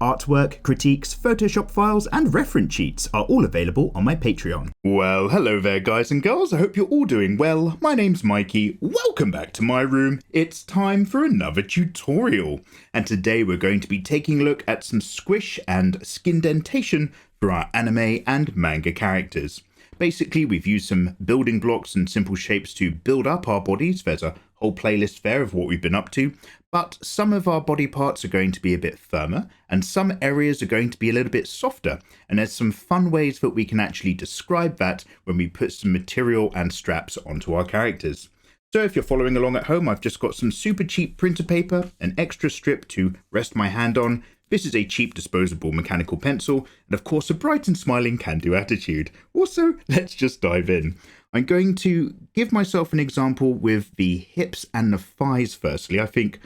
Artwork, critiques, Photoshop files, and reference sheets are all available on my Patreon. Well, hello there guys and girls, I hope you're all doing well. My name's Mikey, welcome back to my room. It's time for another tutorial. And today we're going to be taking a look at some squish and skindentation for our anime and manga characters. Basically, we've used some building blocks and simple shapes to build up our bodies. There's a whole playlist there of what we've been up to. But some of our body parts are going to be a bit firmer and some areas are going to be a little bit softer. And there's some fun ways that we can actually describe that when we put some material and straps onto our characters. So if you're following along at home, I've just got some super cheap printer paper, an extra strip to rest my hand on. This is a cheap disposable mechanical pencil, and of course a bright and smiling can-do attitude. Also, let's just dive in. I'm going to give myself an example with the hips and the thighs firstly. I think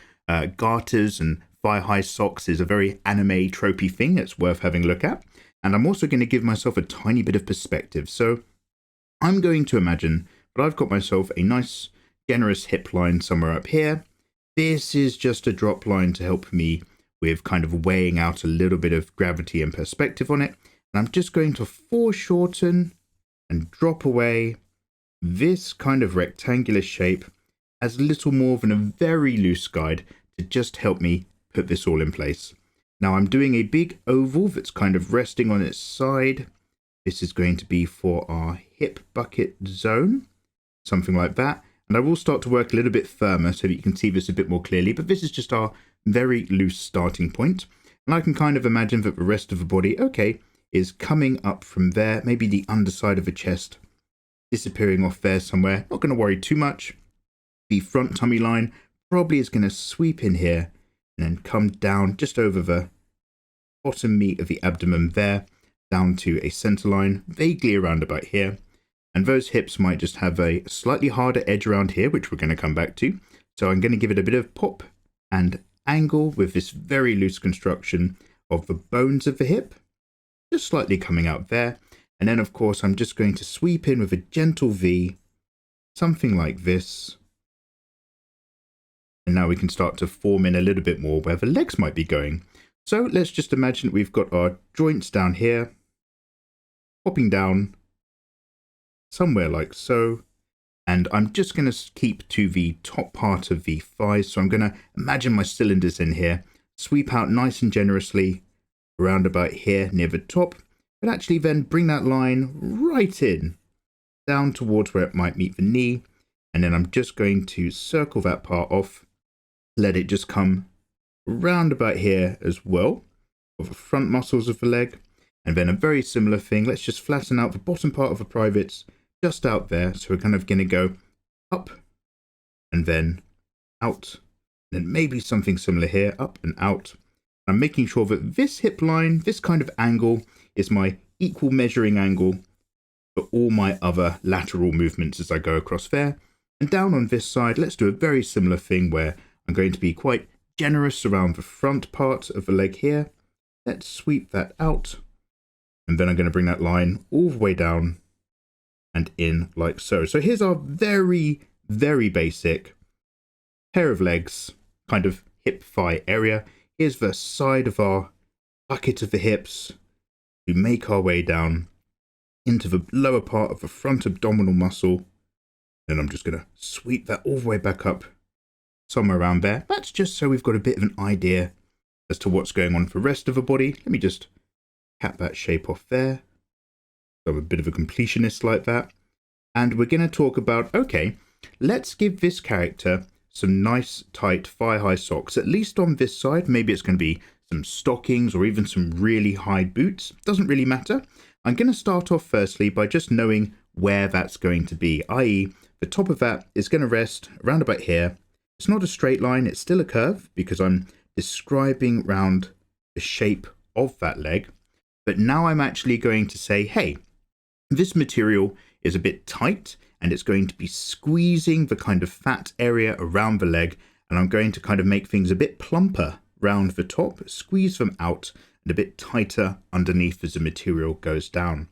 garters and thigh-high socks is a very anime tropey thing that's worth having a look at. And I'm also going to give myself a tiny bit of perspective. So I'm going to imagine that I've got myself a nice generous hip line somewhere up here. This is just a drop line to help me with kind of weighing out a little bit of gravity and perspective on it. And I'm just going to foreshorten and drop away this kind of rectangular shape as little more than a very loose guide to just help me put this all in place. Now I'm doing a big oval that's kind of resting on its side. This is going to be for our hip bucket zone, something like that. And I will start to work a little bit firmer so that you can see this a bit more clearly, but this is just our very loose starting point. And I can kind of imagine that the rest of the body, okay, is coming up from there, maybe the underside of the chest, disappearing off there somewhere. Not going to worry too much. The front tummy line probably is going to sweep in here and then come down just over the bottom meat of the abdomen there, down to a center line, vaguely around about here. And those hips might just have a slightly harder edge around here, which we're going to come back to. So I'm going to give it a bit of pop and angle with this very loose construction of the bones of the hip, just slightly coming out there. And then, of course, I'm just going to sweep in with a gentle V, something like this. And now we can start to form in a little bit more where the legs might be going. So let's just imagine we've got our joints down here, popping down somewhere like so. And I'm just going to keep to the top part of the thighs. So I'm going to imagine my cylinders in here, sweep out nice and generously around about here near the top, but actually then bring that line right in, down towards where it might meet the knee. And then I'm just going to circle that part off, let it just come round about here as well, of the front muscles of the leg. And then a very similar thing, let's just flatten out the bottom part of the privates, just out there. So we're kind of going to go up and then out, and then maybe something similar here, up and out. I'm making sure that this hip line, this kind of angle, is my equal measuring angle for all my other lateral movements as I go across there. And down on this side, let's do a very similar thing where I'm going to be quite generous around the front part of the leg here. Let's sweep that out. And then I'm going to bring that line all the way down and in like so. So here's our very, very basic pair of legs, kind of hip thigh area. Here's the side of our bucket of the hips. We make our way down into the lower part of the front abdominal muscle. Then I'm just going to sweep that all the way back up somewhere around there. That's just so we've got a bit of an idea as to what's going on for the rest of the body. Let me just cap that shape off there. So I'm a bit of a completionist like that. And we're going to talk about, okay, let's give this character some nice tight thigh-high socks, at least on this side. Maybe it's going to be some stockings or even some really high boots. Doesn't really matter. I'm going to start off firstly by just knowing where that's going to be, i.e. the top of that is going to rest around about here. It's not a straight line, it's still a curve because I'm describing round the shape of that leg. But now I'm actually going to say, hey, this material is a bit tight and it's going to be squeezing the kind of fat area around the leg. And I'm going to kind of make things a bit plumper round the top, squeeze them out and a bit tighter underneath as the material goes down.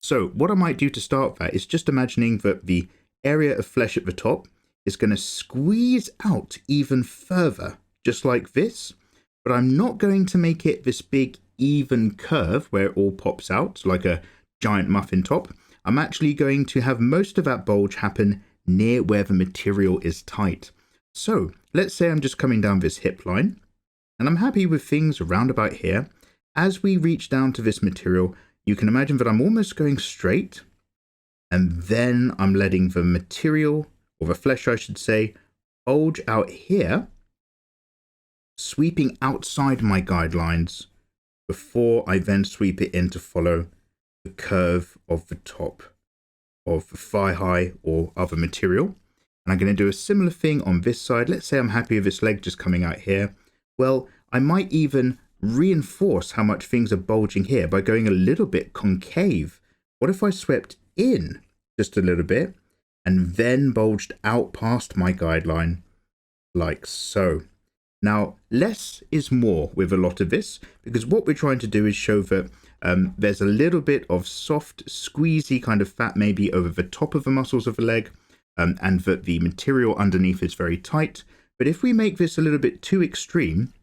So what I might do to start that is just imagining that the area of flesh at the top is going to squeeze out even further, just like this. but I'm not going to make it this big even curve where it all pops out like a giant muffin top. I'm actually going to have most of that bulge happen near where the material is tight. So let's say I'm just coming down this hip line and I'm happy with things around about here. As we reach down to this material, you can imagine that I'm almost going straight, and then I'm letting the material, or the flesh I should say, bulge out here, sweeping outside my guidelines before I then sweep it in to follow the curve of the top of the thigh high or other material. And I'm going to do a similar thing on this side. Let's say I'm happy with this leg just coming out here. Well, I might even reinforce how much things are bulging here by going a little bit concave. What if I swept in just a little bit and then bulged out past my guideline like so? Now, less is more with a lot of this, because what we're trying to do is show that there's a little bit of soft, squeezy kind of fat maybe over the top of the muscles of the leg, and that the material underneath is very tight. But if we make this a little bit too extreme,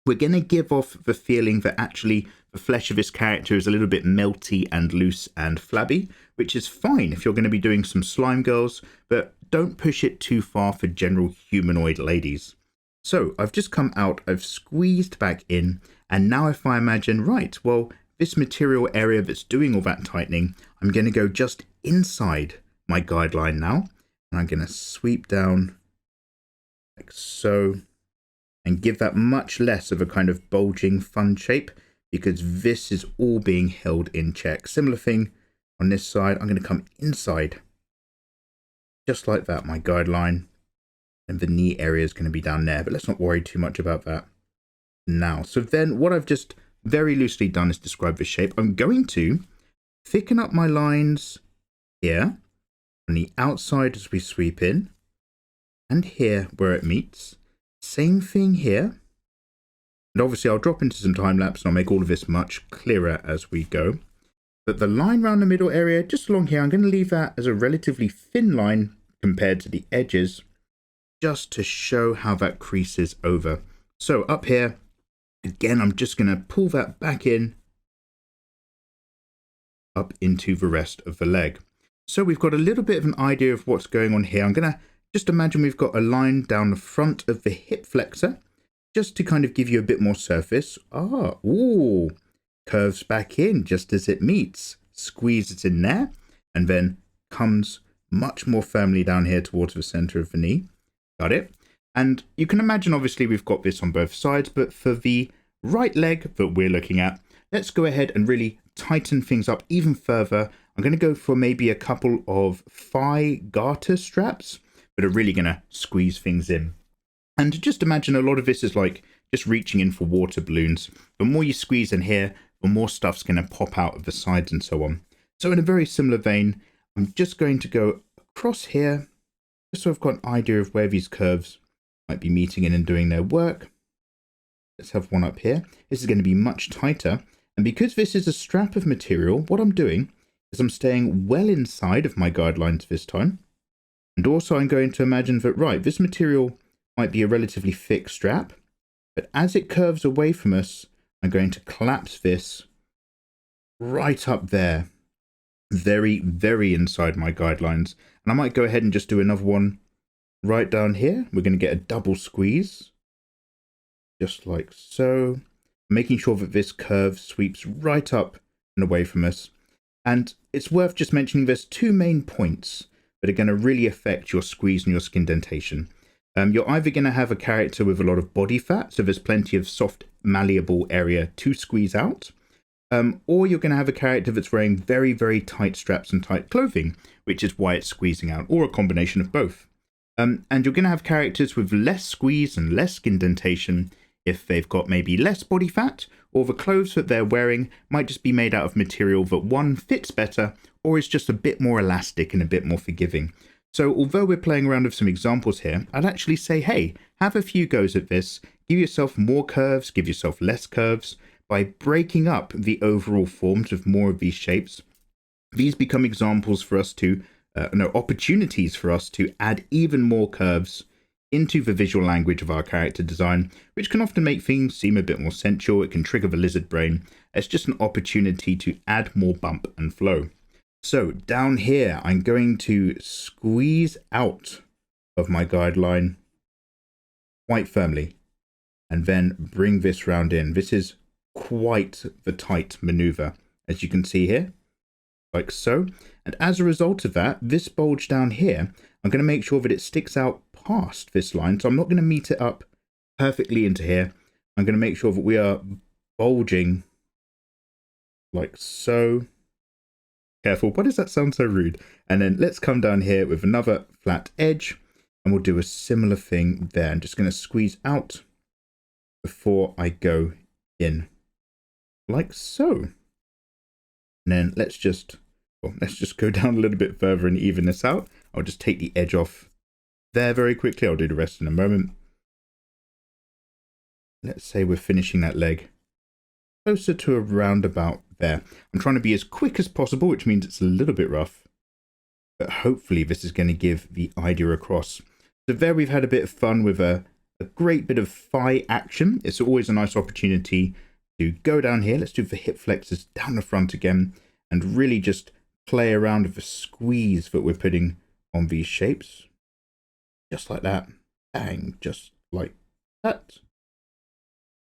we're going to give off the feeling that actually the flesh of this character is a little bit melty and loose and flabby, which is fine if you're going to be doing some slime girls, but don't push it too far for general humanoid ladies. So I've just come out, I've squeezed back in, and now if I imagine, right, well, this material area that's doing all that tightening, I'm going to go just inside my guideline now, and I'm going to sweep down like so, and give that much less of a kind of bulging fun shape, because this is all being held in check. Similar thing on this side, I'm going to come inside, just like that, my guideline, and the knee area is going to be down there, but let's not worry too much about that now. So then what I've just very loosely done is describe the shape. I'm going to thicken up my lines here on the outside as we sweep in, and here where it meets. Same thing here. And obviously I'll drop into some time lapse and I'll make all of this much clearer as we go. But the line around the middle area, just along here, I'm going to leave that as a relatively thin line compared to the edges, just to show how that creases over. So up here, again, I'm just going to pull that back in, up into the rest of the leg. So we've got a little bit of an idea of what's going on here. I'm going to just imagine we've got a line down the front of the hip flexor, just to kind of give you a bit more surface. Ooh, curves back in just as it meets, squeezes in there, and then comes much more firmly down here towards the center of the knee. Got it? And you can imagine, obviously, we've got this on both sides, but for the right leg that we're looking at, let's go ahead and really tighten things up even further. I'm going to go for maybe a couple of thigh garter straps that are really going to squeeze things in. And just imagine a lot of this is like just reaching in for water balloons. The more you squeeze in here, the more stuff's going to pop out of the sides and so on. So in a very similar vein, I'm just going to go across here, just so I've got an idea of where these curves might be meeting in and doing their work. Let's have one up here. This is going to be much tighter. And because this is a strap of material, what I'm doing is I'm staying well inside of my guidelines this time. And also I'm going to imagine that, right, this material might be a relatively thick strap, but as it curves away from us, I'm going to collapse this right up there, very, very inside my guidelines. And I might go ahead and just do another one right down here. We're going to get a double squeeze, just like so, making sure that this curve sweeps right up and away from us. And it's worth just mentioning there's two main points that are going to really affect your squeeze and your skindentation. You're either going to have a character with a lot of body fat, so there's plenty of soft, malleable area to squeeze out, or you're going to have a character that's wearing very, very tight straps and tight clothing, which is why it's squeezing out, or a combination of both. And you're going to have characters with less squeeze and less skindentation if they've got maybe less body fat, or the clothes that they're wearing might just be made out of material that one fits better, or is just a bit more elastic and a bit more forgiving. So although we're playing around with some examples here, I'd actually say, hey, have a few goes at this, give yourself more curves, give yourself less curves. By breaking up the overall forms of more of these shapes, these become examples for us to, opportunities for us to add even more curves into the visual language of our character design, which can often make things seem a bit more sensual. It can trigger the lizard brain. It's just an opportunity to add more bump and flow. So down here, I'm going to squeeze out of my guideline quite firmly and then bring this round in. This is quite the tight maneuver, as you can see here, like so. And as a result of that, this bulge down here, I'm going to make sure that it sticks out past this line. So I'm not going to meet it up perfectly into here. I'm going to make sure that we are bulging like so. Careful, why does that sound so rude? And then let's come down here with another flat edge and we'll do a similar thing there. I'm just going to squeeze out before I go in, like so. And then let's just go down a little bit further and even this out. I'll just take the edge off there very quickly. I'll do the rest in a moment. Let's say we're finishing that leg closer to around about there. I'm trying to be as quick as possible, which means it's a little bit rough, but hopefully this is going to give the idea across. So there we've had a bit of fun with a great bit of thigh action. It's always a nice opportunity to go down here. Let's do the hip flexors down the front again and really just play around with the squeeze that we're putting on these shapes. Just like that. Bang, just like that.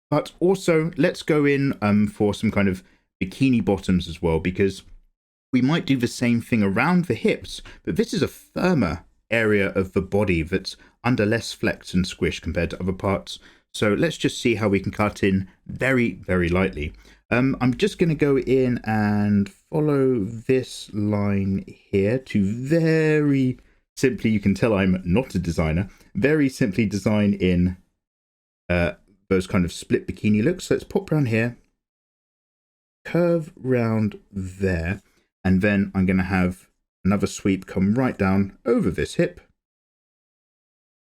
But also let's go in for some kind of bikini bottoms as well, because we might do the same thing around the hips, but this is a firmer area of the body that's under less flex and squish compared to other parts. So let's just see how we can cut in very, very lightly. I'm just going to go in and follow this line here to very simply, you can tell I'm not a designer, very simply design in those kind of split bikini looks. So let's pop around here, curve round there, and then I'm going to have another sweep come right down over this hip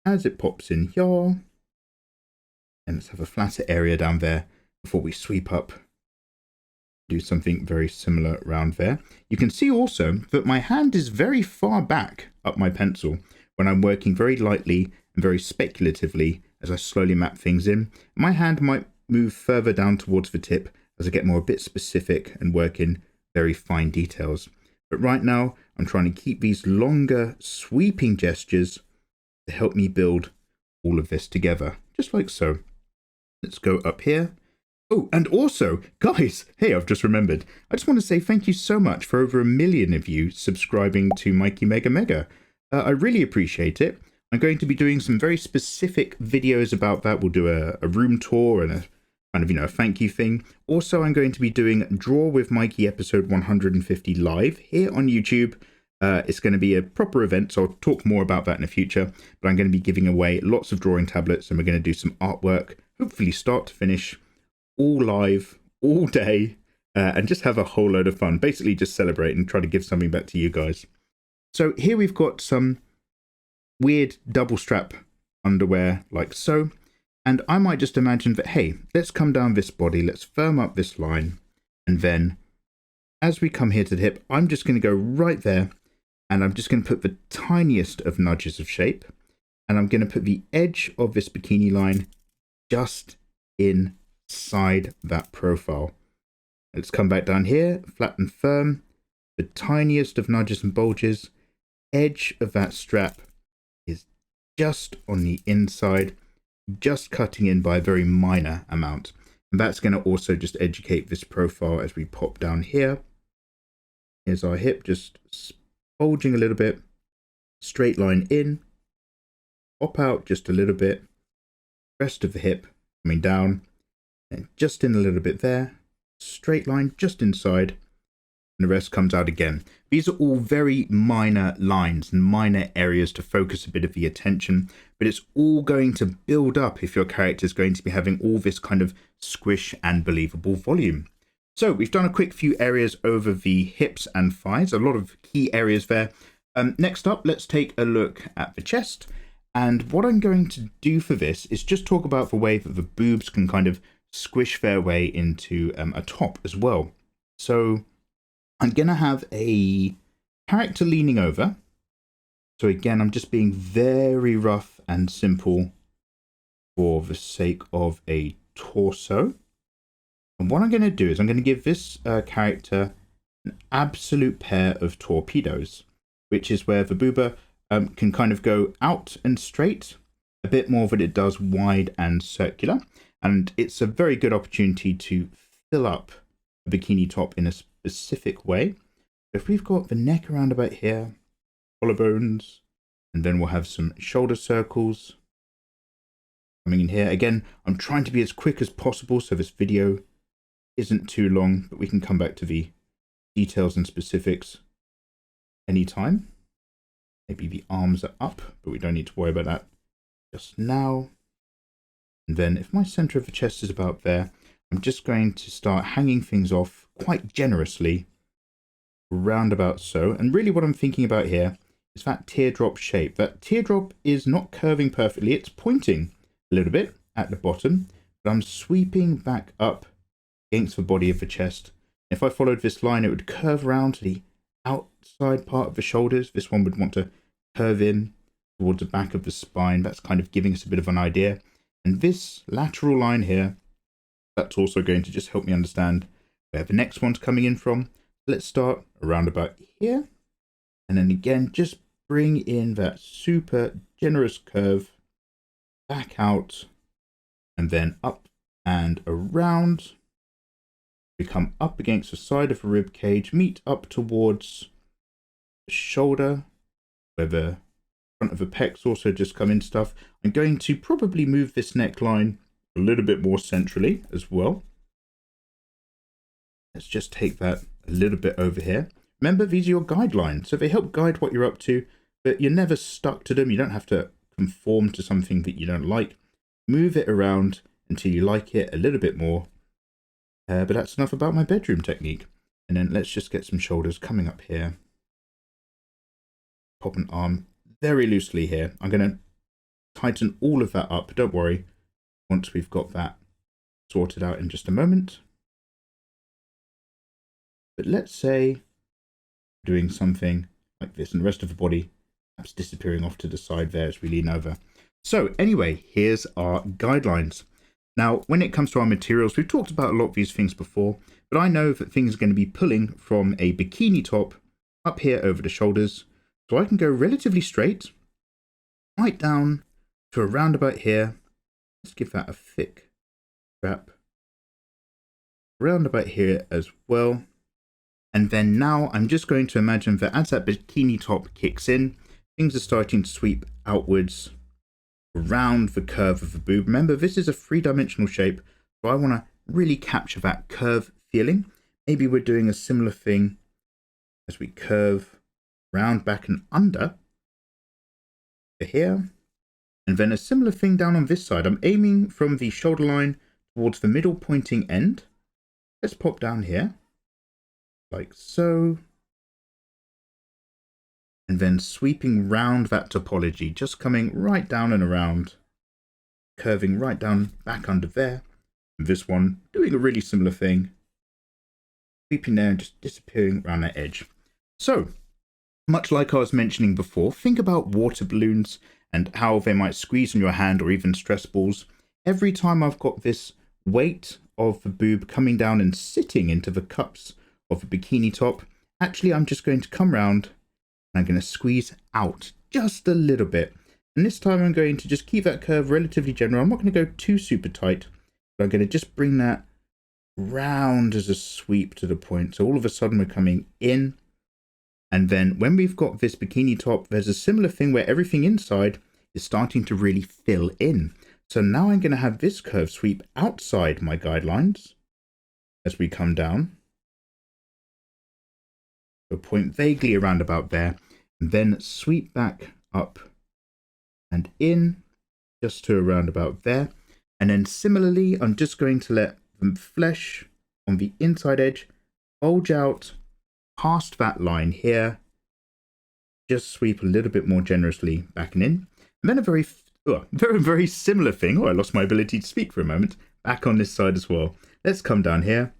as it pops in here. And let's have a flatter area down there before we sweep up. Do something very similar around there. You can see also that my hand is very far back up my pencil when I'm working very lightly and very speculatively as I slowly map things in. My hand might move further down towards the tip as I get more a bit specific and work in very fine details. But right now, I'm trying to keep these longer sweeping gestures to help me build all of this together, just like so. Let's go up here. Oh, and also, guys, hey, I've just remembered. I just want to say thank you so much for over 1 million of you subscribing to Mikey Mega Mega. I really appreciate it. I'm going to be doing some very specific videos about that. We'll do a room tour and a kind of, a thank you thing. Also, I'm going to be doing Draw with Mikey episode 150 live here on YouTube. It's going to be a proper event, so I'll talk more about that in the future. But I'm going to be giving away lots of drawing tablets, and we're going to do some artwork, hopefully start to finish, all live, all day, and just have a whole load of fun. Basically just celebrate and try to give something back to you guys. So here we've got some weird double strap underwear like so. And I might just imagine that, hey, let's come down this body, let's firm up this line. And then as we come here to the hip, I'm just going to go right there. And I'm just going to put the tiniest of nudges of shape. And I'm going to put the edge of this bikini line just inside that profile. Let's come back down here, flat and firm, the tiniest of nudges and bulges. Edge of that strap is just on the inside, just cutting in by a very minor amount. And that's going to also just educate this profile as we pop down here. Here's our hip, just bulging a little bit, straight line in, pop out just a little bit, rest of the hip coming down, and just in a little bit there, straight line just inside, and the rest comes out again. These are all very minor lines and minor areas to focus a bit of the attention, but it's all going to build up if your character is going to be having all this kind of squish and believable volume. So we've done a quick few areas over the hips and thighs, a lot of key areas there. Next up, let's take a look at the chest. And what I'm going to do for this is just talk about the way that the boobs can kind of squish their way into a top as well. So I'm going to have a character leaning over. So again, I'm just being very rough and simple for the sake of a torso. And what I'm going to do is I'm going to give this character an absolute pair of torpedoes, which is where the booba can kind of go out and straight a bit more than it does wide and circular. And it's a very good opportunity to fill up a bikini top in a specific way. If we've got the neck around about here, collarbones, and then we'll have some shoulder circles coming in here. Again, I'm trying to be as quick as possible so this video isn't too long, but we can come back to the details and specifics anytime. Maybe the arms are up, but we don't need to worry about that just now. And then if my center of the chest is about there, I'm just going to start hanging things off quite generously, round about so. And really what I'm thinking about here is that teardrop shape. That teardrop is not curving perfectly. It's pointing a little bit at the bottom, but I'm sweeping back up against the body of the chest. If I followed this line, it would curve around to the outside part of the shoulders. This one would want to curve in towards the back of the spine. That's kind of giving us a bit of an idea. And this lateral line here, that's also going to just help me understand where the next one's coming in from. Let's start around about here. And then again, just bring in that super generous curve back out and then up and around. We come up against the side of the rib cage, meet up towards the shoulder, where the front of the pecs also just come in stuff. I'm going to probably move this neckline a little bit more centrally as well. Let's just take that a little bit over here. Remember, these are your guidelines, so they help guide what you're up to, but you're never stuck to them. You don't have to conform to something that you don't like. Move it around until you like it a little bit more. But that's enough about my bedroom technique. And then let's just get some shoulders coming up here. Pop an arm very loosely here. I'm going to tighten all of that up. Don't worry. Once we've got that sorted out in just a moment. But let's say doing something like this and the rest of the body perhaps disappearing off to the side there as we lean over. So anyway, here's our guidelines. Now, when it comes to our materials, we've talked about a lot of these things before, but I know that things are going to be pulling from a bikini top up here over the shoulders. So I can go relatively straight, right down to around about here. Let's give that a thick strap. Around about here as well. And then now I'm just going to imagine that as that bikini top kicks in, things are starting to sweep outwards around the curve of the boob. Remember, this is a three-dimensional shape, so I want to really capture that curve feeling. Maybe we're doing a similar thing as we curve round, back and under here. And then a similar thing down on this side. I'm aiming from the shoulder line towards the middle pointing end. Let's pop down here, like so. And then sweeping round that topology, just coming right down and around, curving right down back under there. And this one doing a really similar thing, sweeping there and just disappearing around that edge. So, much like I was mentioning before, think about water balloons and how they might squeeze on your hand or even stress balls. Every time I've got this weight of the boob coming down and sitting into the cups of the bikini top, actually I'm just going to come round. I'm going to squeeze out just a little bit. And this time I'm going to just keep that curve relatively general. I'm not going to go too super tight, but I'm going to just bring that round as a sweep to the point. So all of a sudden we're coming in. And then when we've got this bikini top, there's a similar thing where everything inside is starting to really fill in. So now I'm going to have this curve sweep outside my guidelines as we come down. So point vaguely around about there, and then sweep back up and in just to around about there. And then similarly, I'm just going to let the flesh on the inside edge bulge out past that line here. Just sweep a little bit more generously back and in. And then a very similar thing. Oh, I lost my ability to speak for a moment. Back on this side as well. Let's come down here.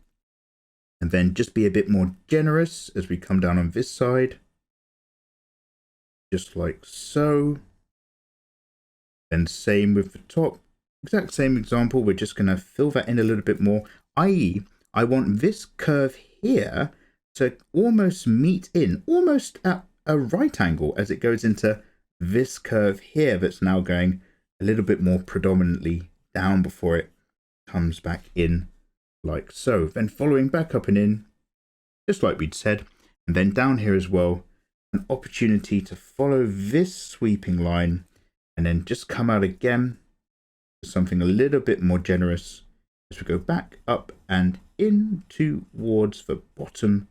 And then just be a bit more generous as we come down on this side. Just like so. Then same with the top, exact same example. We're just going to fill that in a little bit more, i.e. I want this curve here to almost meet in, almost at a right angle as it goes into this curve here that's now going a little bit more predominantly down before it comes back in like so. Then following back up and in, just like we'd said, and then down here as well, an opportunity to follow this sweeping line and then just come out again to something a little bit more generous as we go back up and in towards the bottom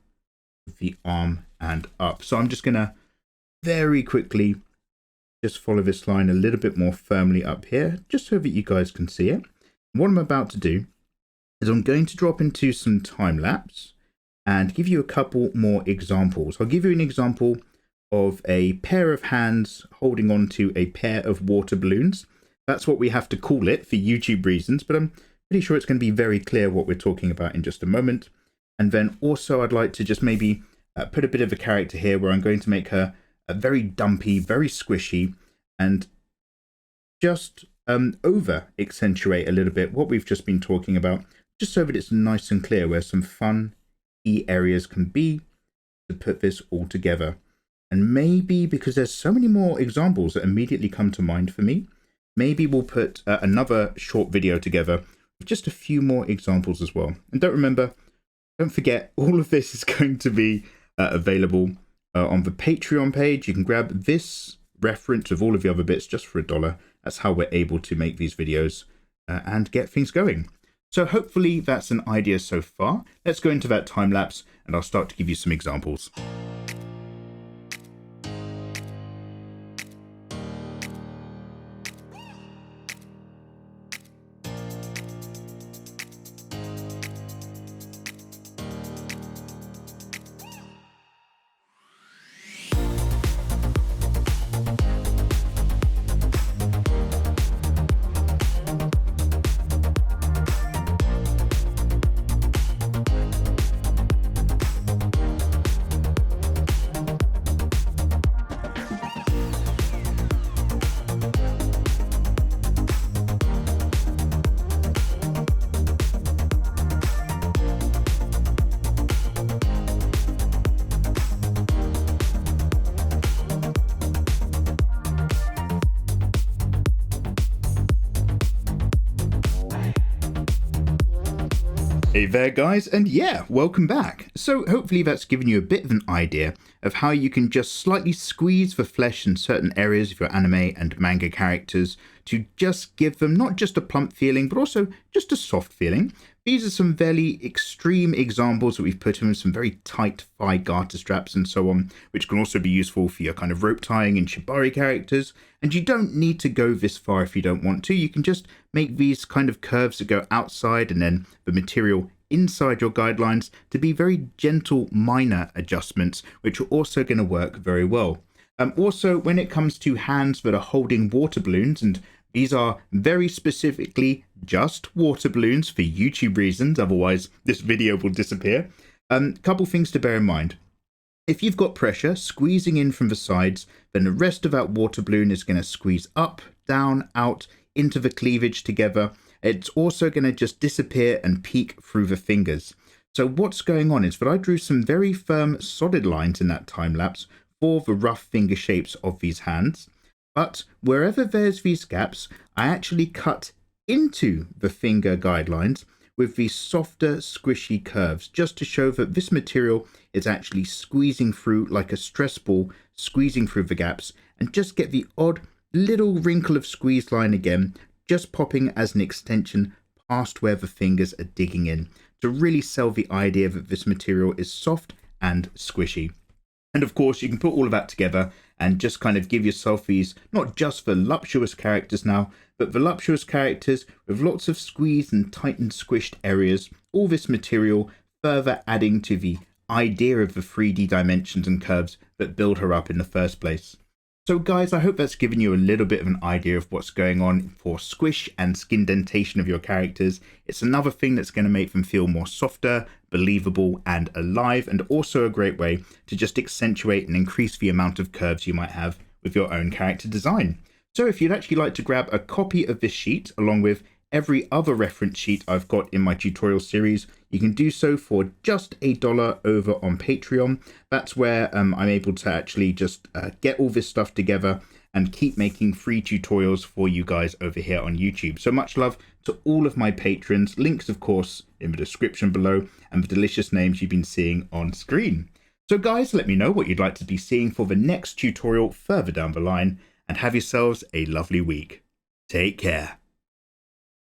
of the arm and up. So I'm just going to very quickly just follow this line a little bit more firmly up here, just so that you guys can see it. And what I'm about to do is I'm going to drop into some time lapse and give you a couple more examples. I'll give you an example of a pair of hands holding on to a pair of water balloons. That's what we have to call it for YouTube reasons, but I'm pretty sure it's going to be very clear what we're talking about in just a moment. And then also I'd like to just maybe put a bit of a character here where I'm going to make her very dumpy, very squishy, and just over accentuate a little bit what we've just been talking about, just so that it's nice and clear where some fun key areas can be to put this all together. And maybe, because there's so many more examples that immediately come to mind for me, maybe we'll put another short video together with just a few more examples as well. And don't forget, all of this is going to be available on the Patreon page. You can grab this reference of all of the other bits just for $1. That's how we're able to make these videos and get things going. So hopefully that's an idea so far. Let's go into that time lapse and I'll start to give you some examples. Hey there guys, and yeah, welcome back. So hopefully that's given you a bit of an idea of how you can just slightly squeeze the flesh in certain areas of your anime and manga characters to just give them not just a plump feeling, but also just a soft feeling. These are some very extreme examples that we've put in with some very tight thigh garter straps and so on, which can also be useful for your kind of rope tying and shibari characters. And you don't need to go this far if you don't want to. You can just make these kind of curves that go outside and then the material inside your guidelines to be very gentle minor adjustments, which are also going to work very well. Also, when it comes to hands that are holding water balloons, and these are very specifically just water balloons for YouTube reasons, otherwise this video will disappear. Couple things to bear in mind. If you've got pressure squeezing in from the sides, then the rest of that water balloon is going to squeeze up, down, out, into the cleavage together. It's also going to just disappear and peek through the fingers. So what's going on is that I drew some very firm solid lines in that time lapse for the rough finger shapes of these hands. But wherever there's these gaps, I actually cut into the finger guidelines with these softer, squishy curves, just to show that this material is actually squeezing through like a stress ball, squeezing through the gaps, and just get the odd little wrinkle of squeeze line again, just popping as an extension past where the fingers are digging in, to really sell the idea that this material is soft and squishy. And of course, you can put all of that together and just kind of give yourself these, not just voluptuous characters now, but voluptuous characters with lots of squeezed and tight and squished areas, all this material further adding to the idea of the 3D dimensions and curves that build her up in the first place. So guys, I hope that's given you a little bit of an idea of what's going on for squish and skindentation of your characters. It's another thing that's going to make them feel more softer, believable and alive, and also a great way to just accentuate and increase the amount of curves you might have with your own character design. So if you'd actually like to grab a copy of this sheet along with every other reference sheet I've got in my tutorial series, you can do so for just $1 over on Patreon. That's where I'm able to actually just get all this stuff together and keep making free tutorials for you guys over here on YouTube. So much love to all of my patrons. Links, of course, in the description below, and the delicious names you've been seeing on screen. So guys, let me know what you'd like to be seeing for the next tutorial further down the line, and have yourselves a lovely week. Take care.